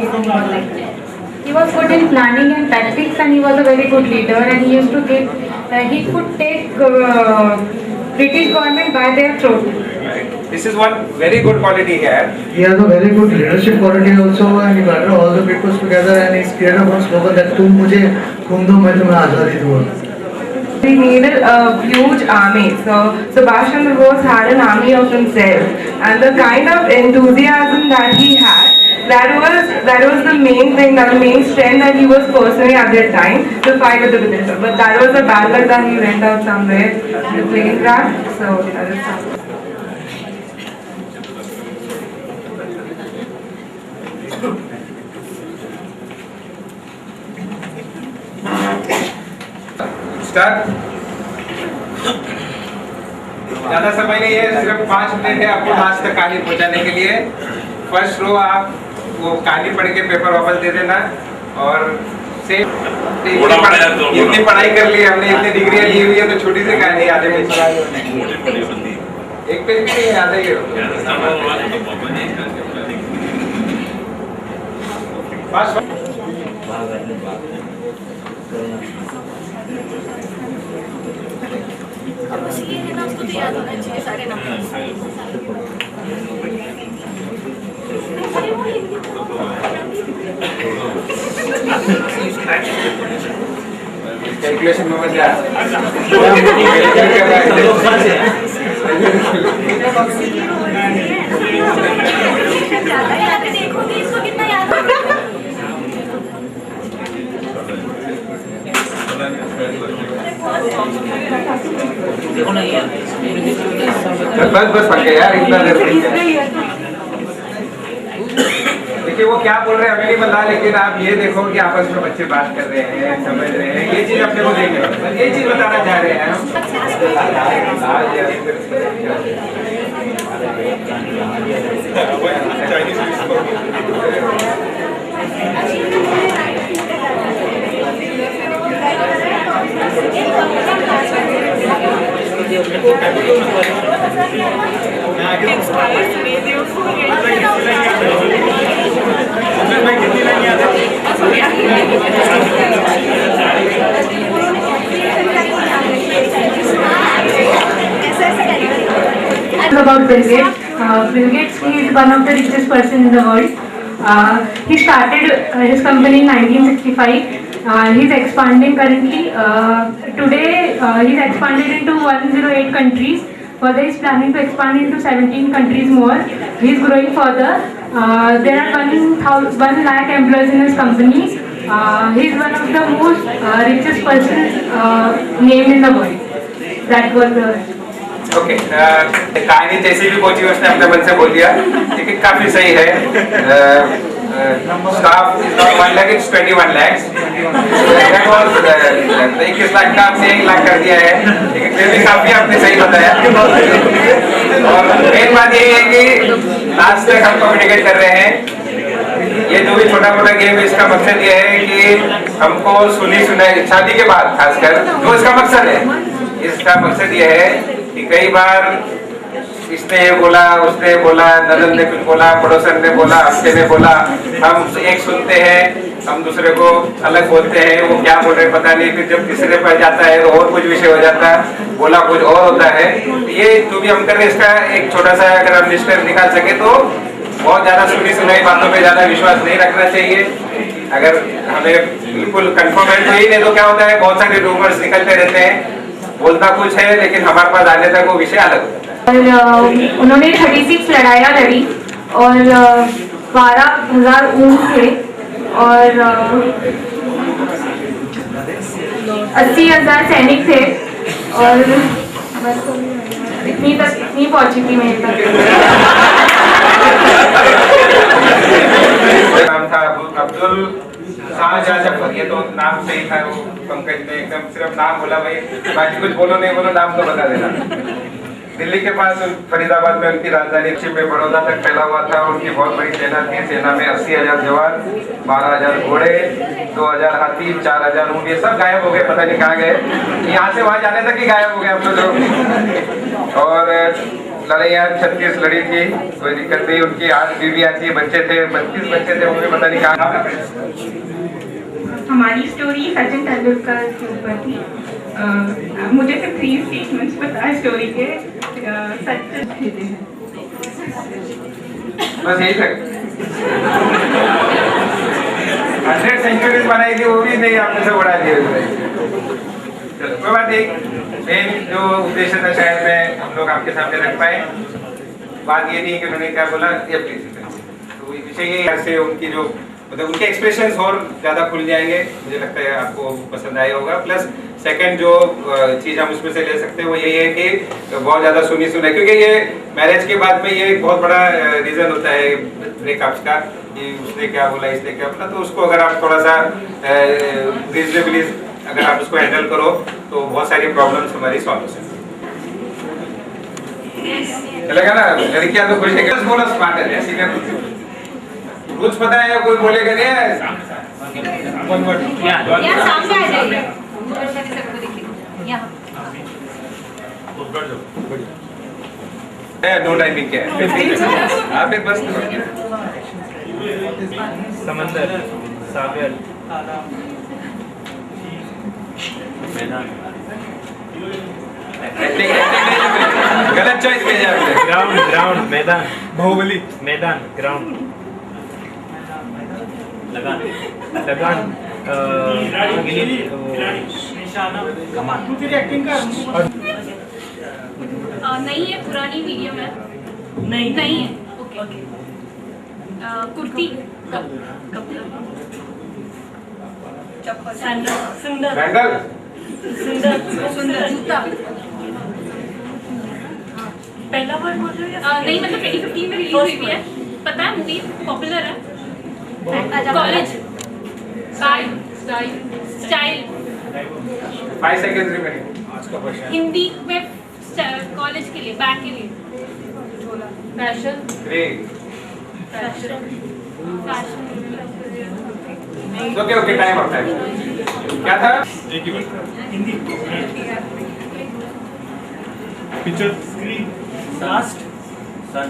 amazing or like he was good in planning and tactics, and he was a very good leader, and he used to give he could take British government by their throat. This is one very good quality here. He has a very good leadership quality also, and he gathered all the people together and he's created one slogan that तुम मुझे खून दो मैं तुम्हें आज़ादी दूँगा. He needed a huge army. So Subhash Chandra Bose had an army of himself, and the kind of enthusiasm that he had, that was the main thing, that the main strength that he was pursuing at that time to fight with the British. But that was a bad luck that he went out somewhere in the plane crash. So that is how. Start. ज्यादा समय नहीं है, सिर्फ 5 minute है आपको last तक कहानी पहुंचाने के लिए. फर्स्ट रो आप वो कहानी पढ़ के पेपर वापस दे देना. और सेम इतनी पढ़ाई कर ली हमने, इतनी डिग्रियां ली हुई है, तो छोटी सी कहानी आधे पेज, एक पेज भी नहीं, आधे ही बस ये है ना, उसको तो याद होना चाहिए सारे नंबर. कैलकुलेशन में मत जा. देखोगे इसको कितना याद होगा. बस पक गया यार, इतना देर देखिए वो क्या बोल रहे हैं हमें नहीं पता, लेकिन आप ये देखो कि आपस में बच्चे बात कर रहे हैं, समझ रहे हैं, ये चीज अपने को देंगे, ये चीज बताना चाह रहे हैं हम. About Bill Gates. Bill Gates, he is one of the richest person in the world. He started his company in 1965. He's expanding currently. Today, he's expanded into 108 countries. Further, he's planning to expand into 17 countries more. He's growing further. There are 1 lakh employees in his company. He's one of the most richest persons named in the world. That was the. Okay. कहानी जैसी भी पहुंची उसने अपने मन से बोल दिया, लेकिन काफी सही है. Staff is not 1 lakh, it's 21 lakhs. 21 lakh का आपने 1 लाख कर दिया है, लेकिन फिर भी काफी आपने सही बताया. और मेन बात ये है कि लास्ट तक हम कम्युनिकेट कर रहे हैं. ये जो भी छोटा मोटा गेम है, इसका मकसद ये है कि हमको सुनी सुनाई शादी के बाद खासकर जो इसका मकसद है, इसका मकसद ये है कि कई बार इसने ये बोला, उसने बोला, नदन ने कुछ बोला, पड़ोसन ने बोला, हफ्ते ने बोला, हम एक सुनते हैं, हम दूसरे को अलग बोलते हैं, वो क्या बोल रहे पता नहीं, फिर जब तीसरे पर जाता है तो और कुछ विषय हो जाता है, बोला कुछ और होता है. ये जो भी हम कर रहे हैं, इसका एक छोटा सा अगर हम निष्कर्ष निकाल सके तो बहुत ज्यादा सुनी सुनाई बातों पे ज्यादा विश्वास नहीं रखना चाहिए. अगर हमें बिल्कुल कंफर्म है तो ही, नहीं तो क्या होता है बहुत सारे रूमर्स निकलते रहते हैं, बोलता कुछ है लेकिन हमारे पास आने तक वो विषय अलग होता है. और उन्होंने 36 लड़ाइयाँ लड़ी और 12,000 ऊँट थे और 80,000 सैनिक थे और इतनी पहुंची थी मेरे तक. नाम था अब्दुल शाहजहां जफर, ये तो नाम सही था. वो पंकज ने एकदम सिर्फ नाम बोला, भाई बाकी कुछ बोलो नहीं बोलो, नाम तो बता देना. दिल्ली के पास फरीदाबाद में उनकी राजधानी में बड़ौदा तक फैला हुआ था. उनकी बहुत बड़ी सेना थी. सेना में 80,000 जवान, 12,000 घोड़े, 2,000 हाथी, 4,000 ऊँट, ये सब गायब हो गए, पता नहीं कहाँ गए. यहाँ से वहाँ जाने तक ही गायब हो गए हम लोग. और लड़ाइयाँ 36 लड़ी थी, कोई दिक्कत नहीं। उनकी 8 बीवियाँ थी, बच्चे थे, 32 बच्चे थे, उन्हें पता नहीं कहाँ। हमारी स्टोरी सचिन तेंदुलकर के ऊपर थी। मुझे सिर्फ 3 स्टेटमेंट्स पता है स्टोरी के। सचिन बस यही तक 100 सेंचुरीज बनाई थी, वो भी नहीं आपने से उड़ा दिया। चलो कोई बात नहीं। मेन जो उद्देश्य था शायद मैं हम लोग आपके सामने रख पाए। बात ये नहीं कि उन्होंने क्या बोला, ये तो विषय ये ऐसे उनकी जो मतलब उनके एक्सप्रेशंस और ज़्यादा खुल जाएंगे, मुझे लगता है आपको पसंद आया होगा। प्लस सेकंड जो चीज़ हम उसमें से ले सकते हैं वो यही है कि बहुत ज़्यादा सुनी सुना, क्योंकि ये मैरिज के बाद में ये एक बहुत बड़ा रीज़न होता है ब्रेकअप्स का, कि उसने क्या बोला, इसने क्या बोला। तो उसको अगर आप थोड़ा सा रीजनेबली अगर आप उसको हैंडल करो तो बहुत सारी प्रॉब्लम्स हमारी सॉल्व हो सकती है। चलेगा ना? लड़कियां तो खुश है, बस बोला स्मार्ट है, ऐसी क्या कुछ पता है या कोई बोलेगा नहीं है? सामने आ जाइए, यहाँ नो टाइमिंग क्या है? आप फिर बस समंदर, सागर, गलत चॉइस भेजा आपने। ग्राउंड, ग्राउंड, मैदान, बाहुबली, मैदान, ग्राउंड, लगान, लगान, नहीं है, पुरानी वीडियो में नहीं है। ओके कुर्ती, सुंदर बैंगल, सुंदर जूता। पहला वर्ड बोल रहे हो? नहीं, मतलब 2015 में रिलीज हुई है, पता है, मूवी पॉपुलर है। College, style 5 seconds remaining. Hindi में कॉलेज के लिए, बैग के लिए, fashion, 3 fashion, okay time up time. क्या था? Picture, screen, cast, sun,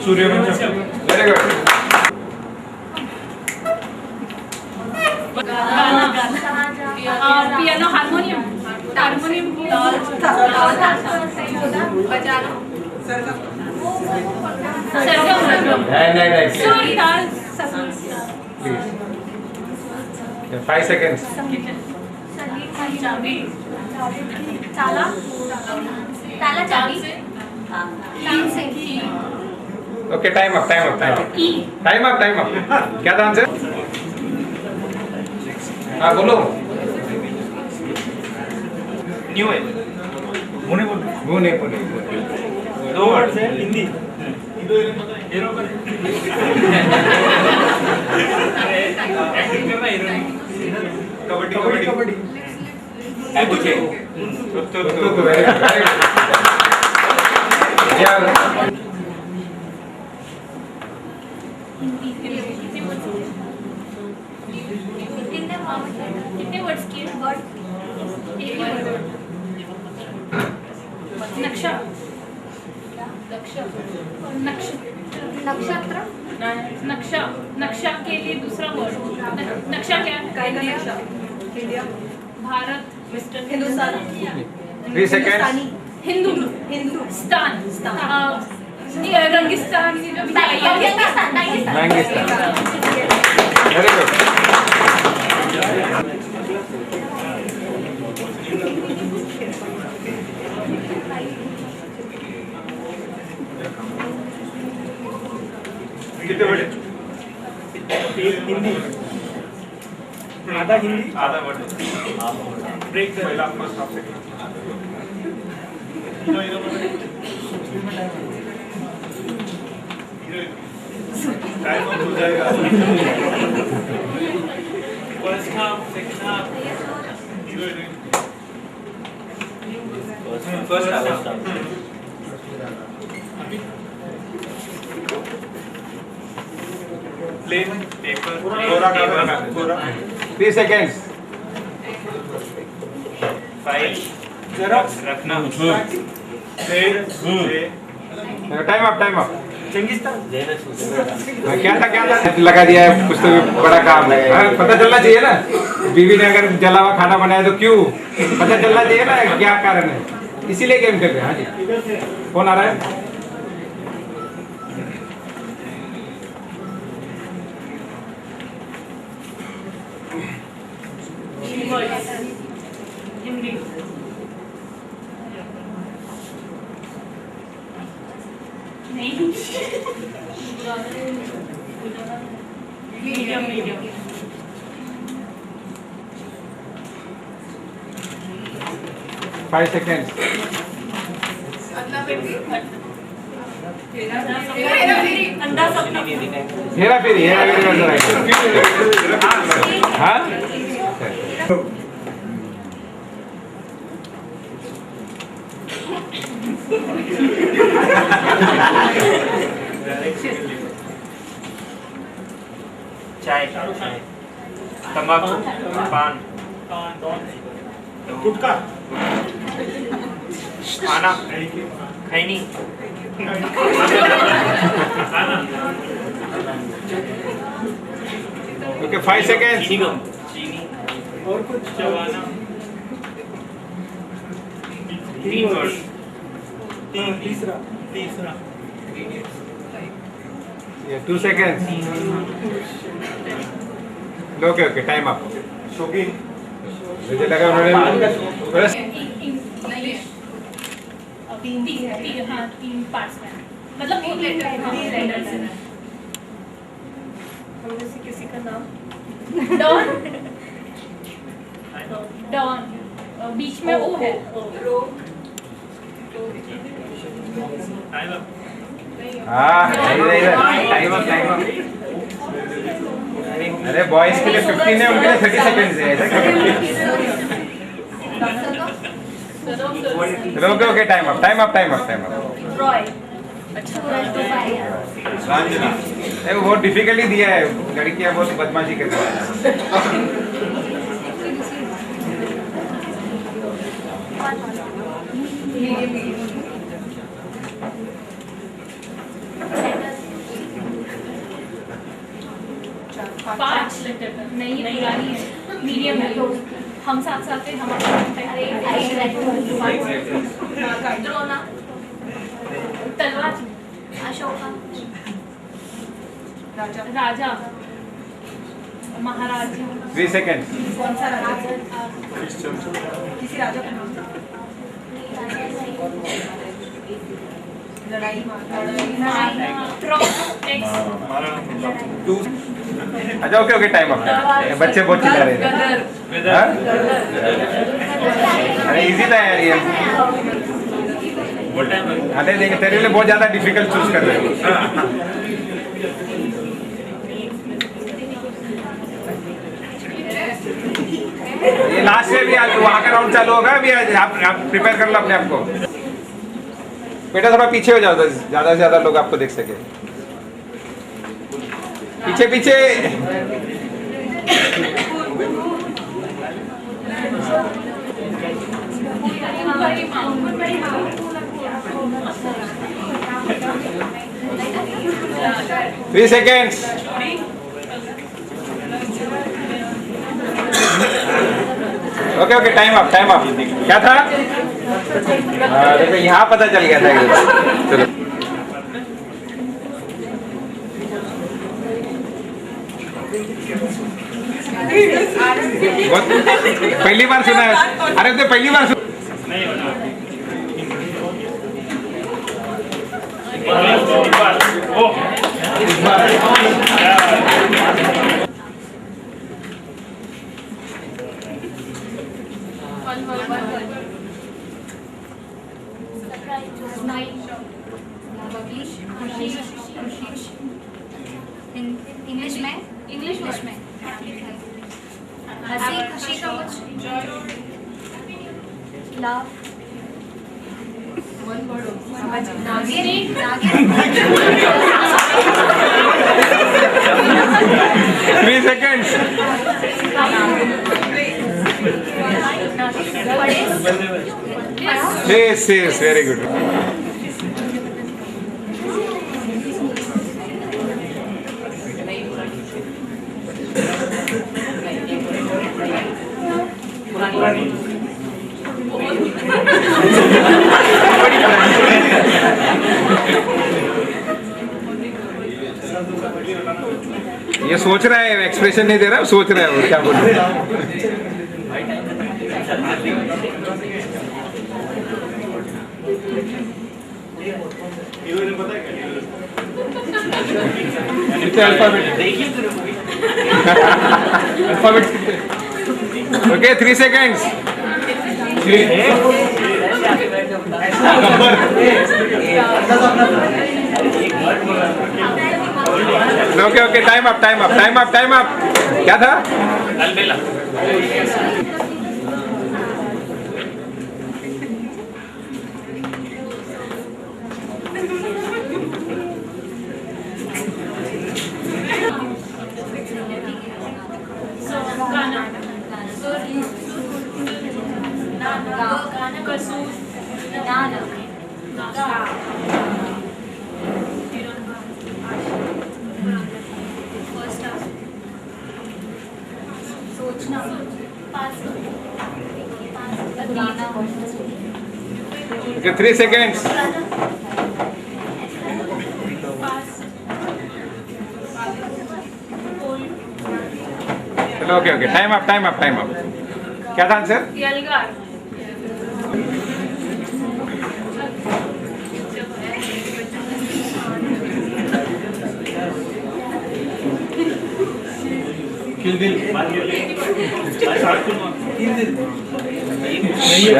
Sooryavansham, very good. Piano, harmonium, बजाना, नहीं सॉरी, 5 सेकंड्स। चाबी, ताला, चाबी, okay time up time up. क्या था आंसर? हाँ बोलो। न्यू है, मुने बोल, दो वर्ड है, हिंदी, एक्टिंग करना, हीरोइन, कबड्डी, कितने वर्ड्स किए? नक्शा, नक्शा के लिए दूसरा वर्ड। नक्शा क्या है? भारत, हिंदुस्तान, 3 सेकंड्स। हिंदुस्तान, रंगिस्तान, वेरी गुड। कितने वर्ड? हिंदी, आधा हिंदी, आधा वर्ड, ब्रेक पहला फर्स्ट हाफ सेकंड। टाइम हो जाएगा। First half, second half, first half, plain paper, कोरा, 3 सेकंड्स। फाइल, जेरॉक्स रखना टाइम अप चंगिस्तान क्या था लगा दिया है कुछ तो बड़ा काम है हाँ, पता चलना चाहिए ना बीवी ने अगर जला हुआ खाना बनाया तो क्यों पता चलना चाहिए ना क्या कारण है इसीलिए गेम खेल रहे हैं। हाँ जी कौन आ रहा है हिंदी नहीं मीडियम 5 seconds अंडा सपना हेरा फेरी हाँ चाय तंबाकू पान गुटखा खाना खैनी ओके 5 seconds चीनी और कुछ चबाना 3 वर्ड तीसरा 2 seconds ओके टाइम अप शौकीन मुझे लगा उन्होंने तीन पार्ट्स में मतलब एक लेटर है किसी का नाम डॉन बीच में ओ है हाँ टाइम अप अरे बॉयज के लिए 15 है उनके लिए 30 seconds है ऐसा क्यों ओके टाइम अप रॉय वो बहुत डिफिकल्ट ही दिया है लड़कियां बहुत बदमाशी करती हैं 5 लेटर नहीं पुरानी है मीडियम है हम साथ साथ हैं द्रोना तलवार अशोका राजा महाराजा 3 seconds कौन सा राजा किसी राजा का नाम लड़ाई अच्छा ओके टाइम अप बच्चे बहुत चिल्ला रहे हैं हाँ? अरे इजी था यार ये अरे देखिए तेरे लिए बहुत ज्यादा डिफिकल्ट चूज कर रहे हो ये लास्ट में भी वहाँ का राउंड चालू होगा अभी आप प्रिपेयर कर लो अपने आप को बेटा थोड़ा पीछे हो जाओ ज्यादा से ज्यादा लोग आपको देख सके पीछे पीछे 3 seconds ओके टाइम अप क्या था देखो यहाँ पता चल गया था चलो पहली बार सुना है अरे तो पहली बार इंग्लिश में हंसी खुशी का कुछ लव वन वर्ड नागिन 3 seconds Yes, yes, very good. ये सोच रहा है, एक्सप्रेशन नहीं दे रहा, सोच रहा है वो क्या बोल रहा है। कितने अल्फाबेट? अल्फाबेट कितने? Okay 3 seconds. Okay okay time up time up time up time up. क्या था? अलबेला. Okay, 3 seconds. चलो okay okay time up time up time up. क्या था आंसर? यलगार.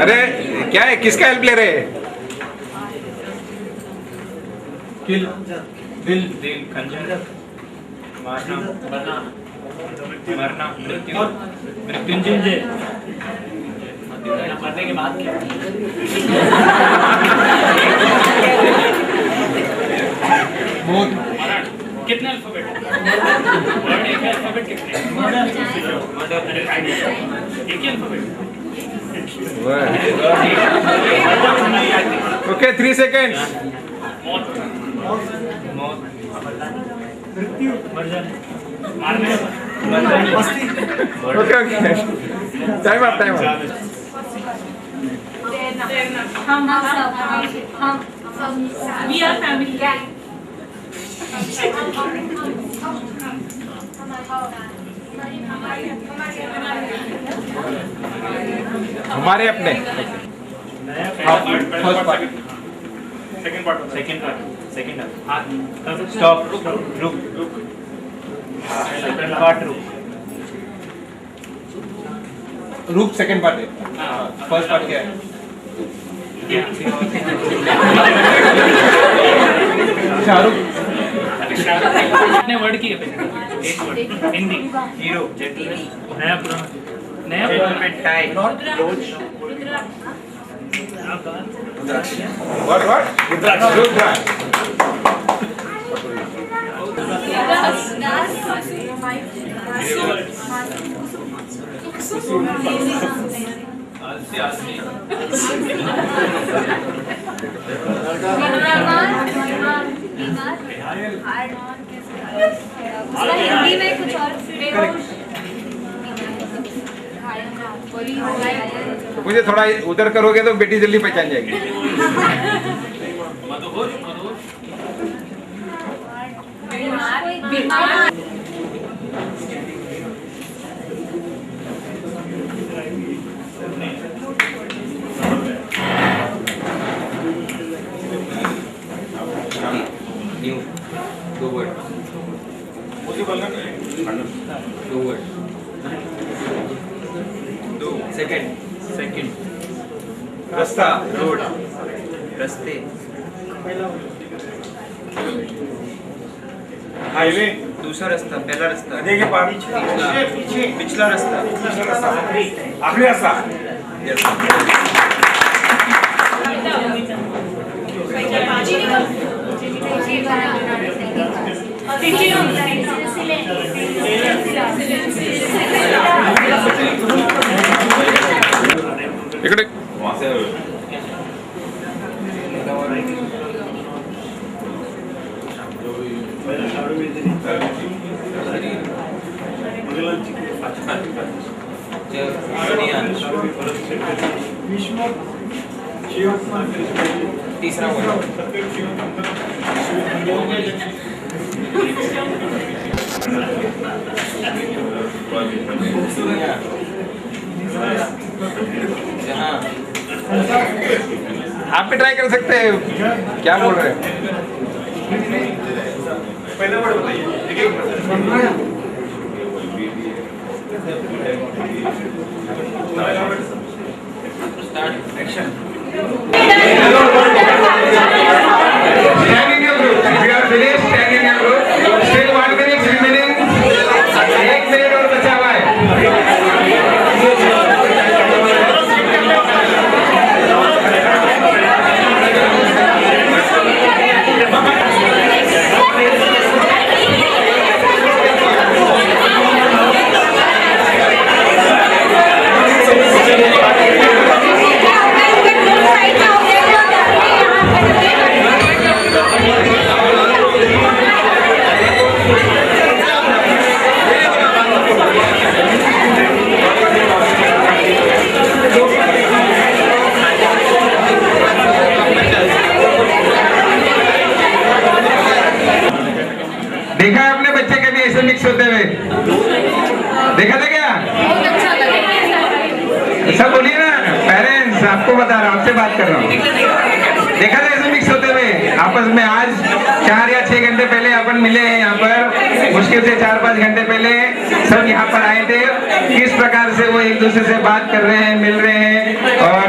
अरे क्या है, किसका हेल्प ले रहे हैं? किल दिल दिल कंजर मारना मरना मरना मृत्यु मृत्युंजय. मरने के बाद क्या? मौत. कितने अल्फाबेट? वर्ड एक अल्फाबेट कितने? मर्डर एक ही अल्फाबेट. Okay 3 seconds. मौत मौत मृत्यु मर जाना मारने okay okay time up time up. We are family. हमारे अपने. First part second part second stop रुक पार्ट रूप सेकंड पार्ट है. फर्स्ट पार्ट क्या है? शाहरुख. कितने वर्ड की है? एक वर्ड. हिंदी हीरो नया पुराना नया पुराना टाई What? रुद्राक्ष. हिंदी में कुछ और. मुझे थोड़ा उधर करोगे तो बेटी जल्दी पहचान जाएगी. New 2 word. दो वर्ड. 2 सेकंड. रास्ता रोड. रास्ते. हाईवे. दूसरा रास्ता. पहला रास्ता. देखिए पीछे पिछला रास्ता. आखिरी रास्ता. इकडे तीसरा वर्ड आप भी ट्राई कर सकते हैं, क्या बोल रहे हैं? पहले वर्ड बताइए। Start action. Standing your group. If you are finished, stand in your group. Still 1 minute remaining. 1 minute और बचा हुआ है। देखा है अपने बच्चे कभी ऐसे मिक्स होते हुए? देखा था क्या? सब बोलिए ना पेरेंट्स, आपको बता रहा हूँ, आपसे बात कर रहा हूँ। देखा था ऐसे मिक्स होते हुए आपस में? आज 4 या 6 घंटे पहले अपन मिले हैं यहाँ पर, मुश्किल से 4-5 घंटे पहले सब यहाँ पर आए थे। किस प्रकार से वो एक दूसरे से बात कर रहे हैं, मिल रहे हैं। और